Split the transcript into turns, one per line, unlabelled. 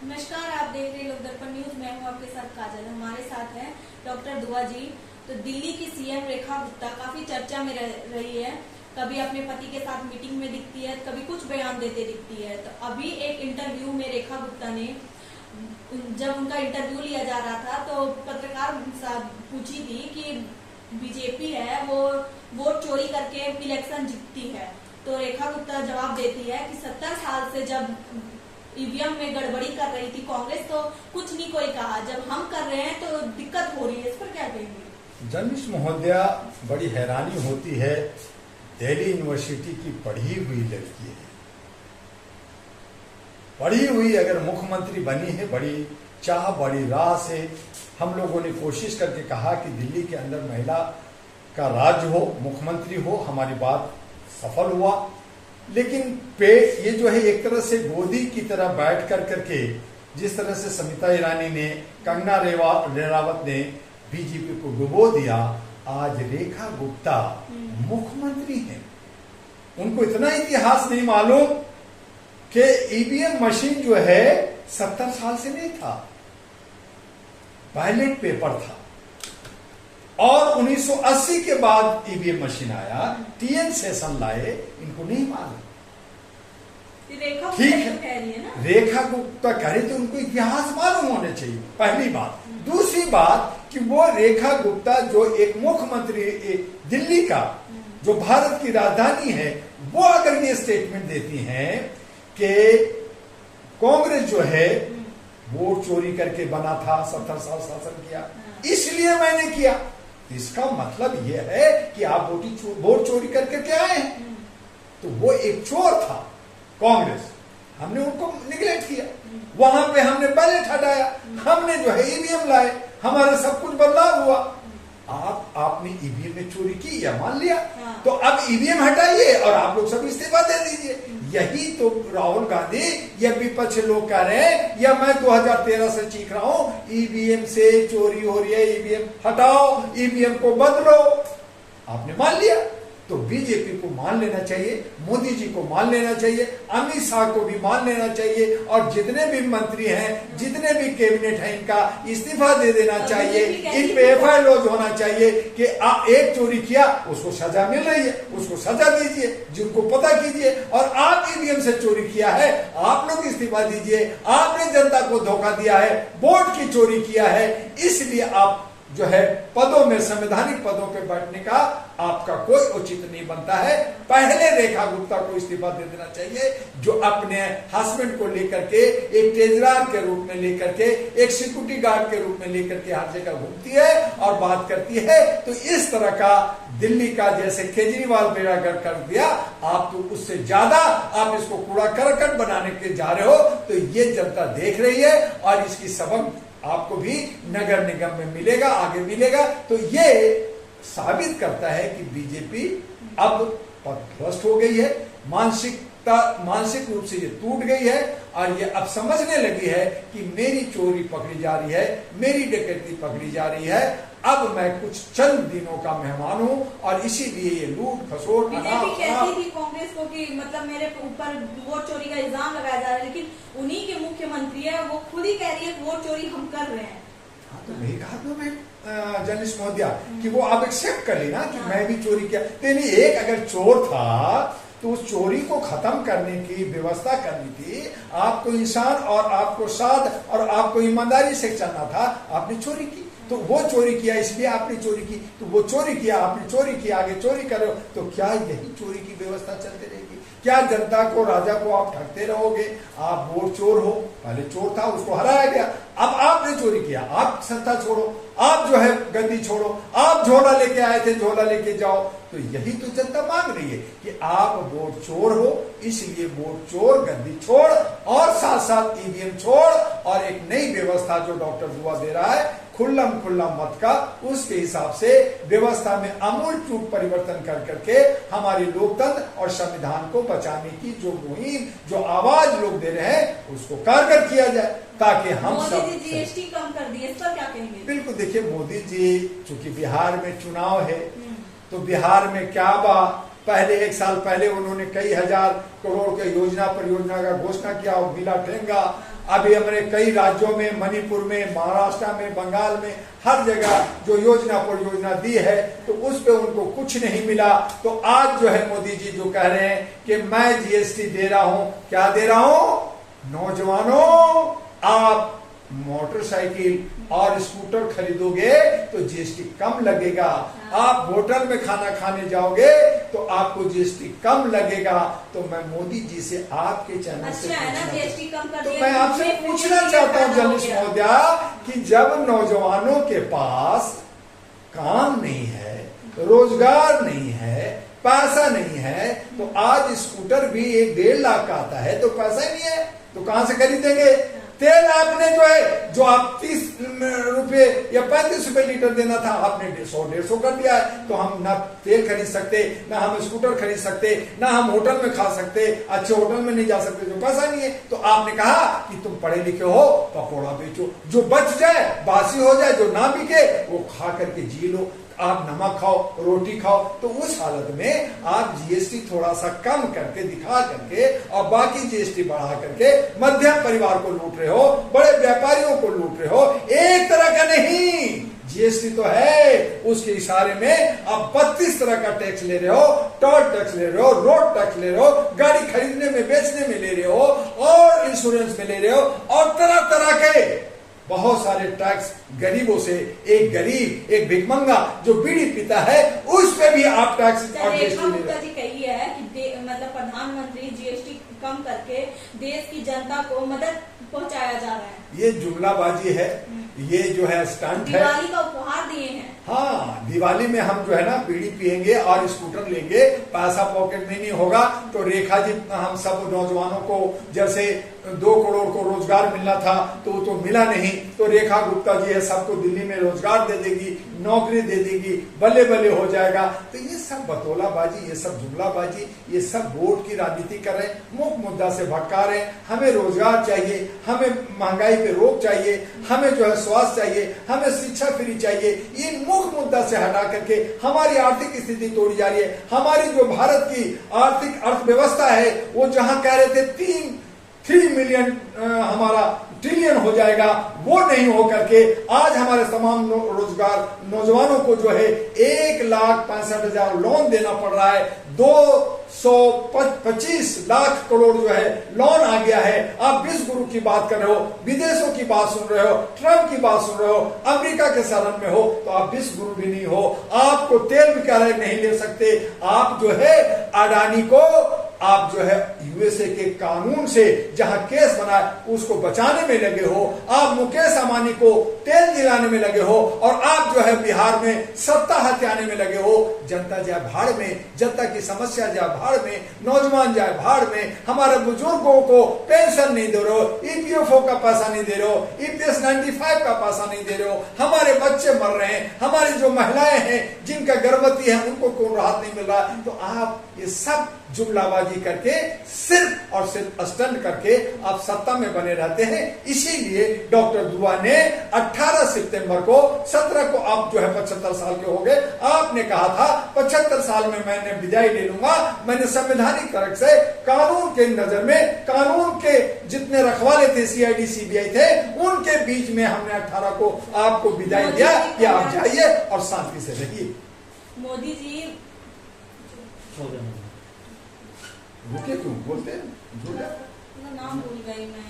नमस्कार, आप देख रहे हैं लोक दर्पण न्यूज। मैं हूं आपके साथ काजल। हमारे साथ हैं डॉक्टर दुआ जी। तो दिल्ली की सीएम रेखा गुप्ता काफी चर्चा में रही है। कभी अपने पति के साथ मीटिंग में दिखती है, कभी कुछ बयान देते दिखती है। तो अभी एक इंटरव्यू में रेखा गुप्ता ने, जब उनका इंटरव्यू लिया जा रहा था तो पत्रकार पूछी थी कि बीजेपी है वो वोट चोरी करके इलेक्शन जीतती है। तो रेखा गुप्ता जवाब देती है कि 70 साल से जब ईवीएम में गड़बड़ी कर रही थी कांग्रेस तो कुछ नहीं कोई कहा, जब हम कर रहे हैं तो दिक्कत हो रही है। इस पर क्या कहेंगे?
जर्नलिस्ट महोदया, बड़ी हैरानी होती है। दिल्ली यूनिवर्सिटी की पढ़ी हुई लड़की है, पढ़ी हुई अगर मुख्यमंत्री बनी है, बड़ी चाह बड़ी राह से हम लोगों ने कोशिश करके कहा कि दिल्ली के अंदर महिला का राज्य हो, मुख्यमंत्री हो। हमारी बात सफल हुआ, लेकिन ये जो है एक तरह से गोदी की तरह बैठ कर करके, जिस तरह से स्मृति ईरानी ने, कंगना रनावत ने बीजेपी को डुबो दिया, आज रेखा गुप्ता मुख्यमंत्री हैं। उनको इतना इतिहास नहीं मालूम कि ईवीएम मशीन जो है 70 साल से नहीं था, बैलेट पेपर था। और 1980 के बाद ईवीएम मशीन आया, टीएन सेशन लाए, इनको नहीं मालूम। ठीक है, रेखा गुप्ता कह रही तो उनको इतिहास मालूम होने चाहिए, पहली बात। दूसरी बात कि वो रेखा गुप्ता जो एक मुख्यमंत्री दिल्ली का, जो भारत की राजधानी है, वो अगर ये स्टेटमेंट देती हैं कि कांग्रेस जो है वोट चोरी करके बना था, 70 साल शासन किया, इसलिए मैंने किया, इसका मतलब यह है कि आप वोट चोरी करके क्या आए हैं। तो वो एक चोर था कांग्रेस, हमने उनको निगलेक्ट किया, वहां पे हमने बैलेट हटाया, हमने जो है ईवीएम लाए, हमारा सब कुछ बदलाव हुआ। आपने ईवीएम में चोरी की या मान लिया, तो अब ईवीएम हटाइए और आप लोग सब इस्तीफा दे दीजिए। यही तो राहुल गांधी या विपक्ष लोग कह रहे हैं, या मैं 2013 से चीख रहा हूं, ईवीएम से चोरी हो रही है, ईवीएम हटाओ, ईवीएम को बदलो। आपने मान लिया, तो बीजेपी को मान लेना चाहिए, मोदी जी को मान लेना चाहिए, अमित शाह को भी मान लेना चाहिए, और जितने भी मंत्री हैं, जितने भी कैबिनेट हैं, इनका इस्तीफा दे देना चाहिए। इन पे एफआईआर लॉन्च होना चाहिए कि एक चोरी किया, उसको सजा मिल रही है, उसको सजा दीजिए, जिनको पता कीजिए। और आप ईवीएम से चोरी किया है, आप लोग इस्तीफा दीजिए। आपने जनता को धोखा दिया है, वोट की चोरी किया है, इसलिए आप जो है पदों में, संवैधानिक पदों पे बैठने का आपका कोई उचित नहीं बनता है। पहले रेखा गुप्ता को इस्तीफा दे देना चाहिए, जो अपने हस्बैंड को लेकर के एक ट्रेजरर के रूप में लेकर के, एक सिक्योरिटी गार्ड के रूप में लेकर के हर जगह घूमती है और बात करती है। तो इस तरह का दिल्ली का जैसे केजरीवाल बेड़ागर्क कर दिया, आप तो उससे ज्यादा आप इसको कूड़ा करकट बनाने के जा रहे हो। तो ये जनता देख रही है और इसकी सबक आपको भी नगर निगम में मिलेगा, आगे मिलेगा। तो ये साबित करता है कि बीजेपी अब पथभ्रष्ट हो गई है, मानसिक रूप से ये टूट गई है, और ये अब समझने लगी है कि मेरी चोरी पकड़ी जा रही है, मेरी डकैती पकड़ी जा रही है, अब मैं कुछ चंद दिनों का मेहमान हूं, और इसीलिए ये लूट खसोट
कहती थी कांग्रेस को कि मतलब मेरे ऊपर वोट चोरी का इल्जाम लगाया जा रहा है, लेकिन उन्हीं के मुख्यमंत्री है, वो खुद ही कह रही है वोट चोरी हम कर रहे हैं।
तो नहीं कहा तो मैं जर्नलिस्ट महोदया कि वो आप एक्सेप्ट कर लेना कि मैं भी चोरी किया। तो एक अगर चोर था तो उस चोरी को खत्म करने की व्यवस्था करनी थी। आपको इंसान और आपको साध और आपको ईमानदारी से चलना था। आपने चोरी की, तो वो चोरी किया, इसलिए आपने चोरी की, तो वो चोरी किया, आपने चोरी किया, आगे चोरी करो। तो क्या यही चोरी की व्यवस्था चलती रहेगी? क्या जनता को, राजा को आप ठगते रहोगे? आप वोट चोर हो, पहले चोर था, उसको हराया गया, अब आपने चोरी किया, आप सत्ता छोड़ो, आप जो है गद्दी छोड़ो, आप झोला लेके आए थे, झोला लेके जाओ। तो यही तो जनता मांग रही है कि आप वोट चोर हो, इसलिए वोट चोर, गद्दी छोड़, और साथ साथ ईवीएम छोड़, और एक नई व्यवस्था जो डॉक्टर दुआ दे रहा है, खुल्लम खुल्ला मत का, उसके हिसाब से व्यवस्था में आमूल चूक परिवर्तन कर करके हमारी लोकतंत्र और संविधान को बचाने की जो मुहिम, जो आवाज लोग दे रहे हैं, उसको कारगर किया जाए, ताकि हम सब
जीएसटी कम कर दिए, इस पर क्या कहेंगे?
बिल्कुल, देखिए मोदी जी, चूंकि बिहार में चुनाव है, तो बिहार में क्या बा पहले 1 साल पहले उन्होंने कई हजार करोड़ के योजना परियोजना का घोषणा किया और मिला ठेंगा। अभी हमारे कई राज्यों में, मणिपुर में, महाराष्ट्र में, बंगाल में, हर जगह जो योजना परियोजना दी है तो उस पे उनको कुछ नहीं मिला। तो आज जो है मोदी जी जो कह रहे हैं कि मैं जीएसटी दे रहा हूं, क्या दे रहा हूं? नौजवानों, आप मोटरसाइकिल और स्कूटर खरीदोगे तो जीएसटी कम लगेगा। आप होटल में खाना खाने जाओगे तो आपको जीएसटी कम लगेगा। तो मैं मोदी जी से आपके चैनल से
जीएसटी कम कर
तो मैं आपसे पूछना चाहता हूँ जर्नलिस्ट महोदया कि जब नौजवानों के पास काम नहीं है, रोजगार नहीं है, पैसा नहीं है, तो आज स्कूटर भी 1-1.5 लाख का आता है तो पैसा ही नहीं है तो कहां से खरीदेंगे? तेल आपने जो आप 30 रुपए या 35 रुपए लीटर देना था, आपने 100-150 कर दिया है। तो हम ना तेल खरीद सकते, ना हम स्कूटर खरीद सकते, ना हम होटल में खा सकते, अच्छे होटल में नहीं जा सकते, जो पैसा नहीं है। तो आपने कहा कि तुम पढ़े लिखे हो, पकौड़ा बेचो, जो बच जाए, बासी हो जाए, जो ना बिके वो खा करके जी लो। आप नमक खाओ, रोटी खाओ। तो उस हालत में आप जीएसटी थोड़ा सा कम करके दिखा करके और बाकी जीएसटी बढ़ा करके मध्यम परिवार को लूट रहे हो, बड़े व्यापारियों को लूट रहे हो। एक तरह का नहीं, जीएसटी तो है, उसके इशारे में आप 32 तरह का टैक्स ले रहे हो, टोल टैक्स ले रहे हो, रोड टैक्स ले रहे हो, गाड़ी खरीदने में बेचने में ले रहे हो, और इंश्योरेंस में ले रहे हो, और तरह तरह के बहुत सारे टैक्स गरीबों से। एक गरीब, एक भिखमंगा जो बीड़ी पीता है, उस पे भी आप टैक्स और जीएसटी ले रहे
जी कही है कि मतलब प्रधानमंत्री जीएसटी कम करके देश की जनता को मदद पहुंचाया जा रहा है।
ये जुमलाबाजी है, ये जो है स्टंट है।
दिवाली का उपहार दिए हैं।
हाँ, दिवाली में हम जो है ना बीड़ी पियेंगे और स्कूटर लेंगे, पैसा पॉकेट में नहीं होगा। तो रेखा जी हम सब नौजवानों को जैसे 2 करोड़ को रोजगार मिलना था तो मिला नहीं, तो रेखा गुप्ता जी है सबको दिल्ली में रोजगार दे देगी, नौकरी दे देगी, बल्ले बल्ले हो जाएगा। तो ये सब बतौलाबाजी, ये सब जुमलाबाजी, ये सब वोट की राजनीति कर रहे हैं, मुख्य मुद्दा से भटका रहे हैं। हमें रोजगार चाहिए, हमें महंगाई पे रोक चाहिए, हमें जो है स्वास्थ्य चाहिए, हमें शिक्षा फ्री चाहिए। ये मुख्य मुद्दा से हटा करके हमारी आर्थिक स्थिति तोड़ी जा रही है। हमारी जो भारत की आर्थिक अर्थव्यवस्था है वो जहां कह रहे थे 3 मिलियन हमारा ट्रिलियन हो जाएगा, वो नहीं हो करके आज हमारे तमाम रोजगार नौजवानों को जो है 1,65,000 लोन देना पड़ रहा है। 225 लाख करोड़ जो है लोन आ गया है। आप विश्व गुरु की बात कर रहे हो, विदेशों की बात सुन रहे हो, ट्रम्प की बात सुन रहे हो, अमेरिका के शरण में हो, तो आप विश्व गुरु भी नहीं हो। आपको तेल भी कह रहे नहीं ले सकते। आप जो है अडानी को, आप जो है यूएसए के कानून से जहां केस बना उसको बचाने में लगे हो, आप मुकेश अंबानी को तेल दिलाने में लगे हो, और आप जो है बिहार में सत्ता हथियाने में लगे हो। जनता जाए भाड़ में, जनता की समस्या जाए भाड़ में, नौजवान जाए भाड़ में, हमारे बुजुर्गों को पेंशन नहीं दे रहे हो, ईपीएफओ का पैसा नहीं दे रहे हो, ईपीएस 95 का पैसा नहीं दे रहे हो, हमारे बच्चे मर रहे हैं, हमारी जो महिलाएं हैं जिनका गर्भवती है उनको कोई राहत नहीं मिल रहा। तो आप ये सब जुमलाबाजी करके सिर्फ और सिर्फ स्टंट करके आप सत्ता में बने रहते हैं। इसीलिए डॉक्टर दुआ ने 18 सितंबर को 17 को आप जो है 75 साल के हो गए, आपने कहा था 75 साल में मैंने विदाई ले लूंगा। मैंने संवैधानिक तरह से कानून के नजर में, कानून के जितने रखवाले थे सीआईडी सीबीआई थे, उनके बीच में हमने 18 को आपको विदाई दिया कि आप जाइए और शांति से रहिए।
मोदी जी
रुके, क्यों बोलते हैं?
नाम भूल गई मैं।